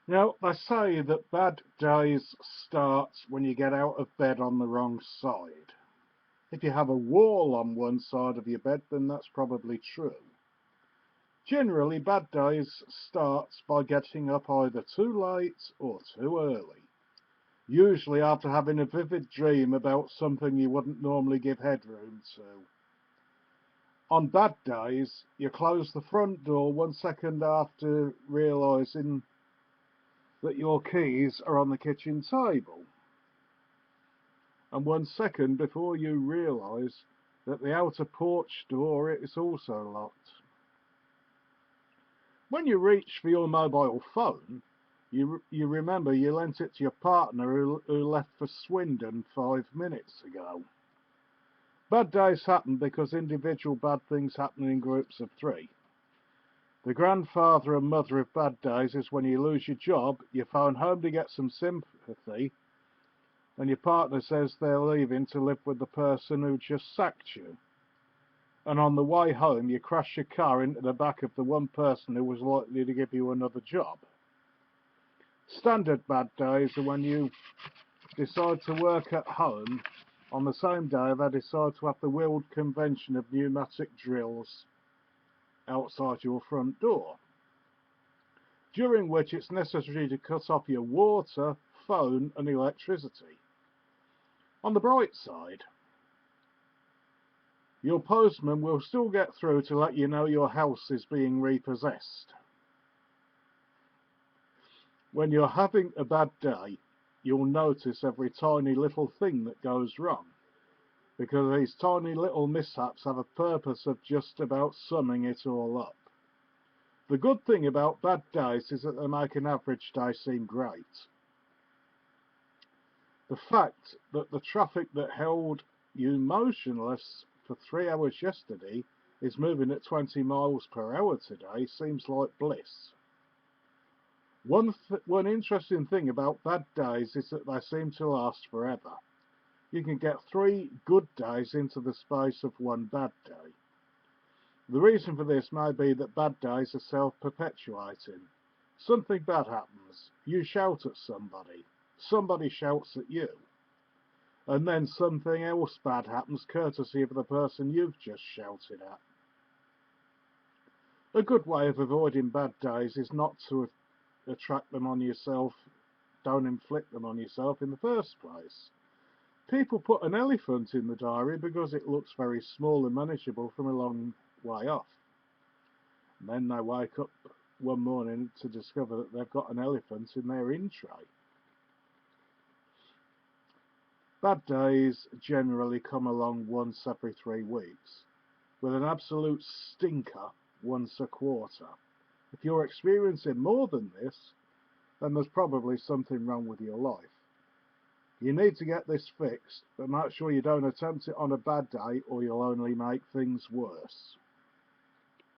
Now, they say that bad days start when you get out of bed on the wrong side. If you have a wall on one side of your bed, then that's probably true. Generally, bad days starts by getting up either too late or too early, usually after having a vivid dream about something you wouldn't normally give headroom to. On bad days, you close the front door 1 second after realising that your keys are on the kitchen table, and 1 second before you realise that the outer porch door is also locked. When you reach for your mobile phone, you remember you lent it to your partner who left for Swindon 5 minutes ago. Bad days happen because individual bad things happen in groups of three. The grandfather and mother of bad days is when you lose your job, you phone home to get some sympathy, and your partner says they're leaving to live with the person who just sacked you. And on the way home, you crash your car into the back of the one person who was likely to give you another job. Standard bad days are when you decide to work at home on the same day they decide to have the World Convention of Pneumatic Drills outside your front door, during which it's necessary to cut off your water, phone and electricity. On the bright side, your postman will still get through to let you know your house is being repossessed. When you're having a bad day, you'll notice every tiny little thing that goes wrong, because these tiny little mishaps have a purpose of just about summing it all up. The good thing about bad days is that they make an average day seem great. The fact that the traffic that held you motionless for 3 hours yesterday is moving at 20 miles per hour today seems like bliss. One interesting thing about bad days is that they seem to last forever. You can get 3 good days into the space of one bad day. The reason for this may be that bad days are self-perpetuating. Something bad happens, you shout at somebody, somebody shouts at you, and then something else bad happens courtesy of the person you've just shouted at. A good way of avoiding bad days is not to attract them on yourself, don't inflict them on yourself in the first place. People put an elephant in the diary because it looks very small and manageable from a long way off. And then they wake up one morning to discover that they've got an elephant in their in tray. Bad days generally come along once every 3 weeks, with an absolute stinker once a quarter. If you're experiencing more than this, then there's probably something wrong with your life. You need to get this fixed, but make sure you don't attempt it on a bad day or you'll only make things worse.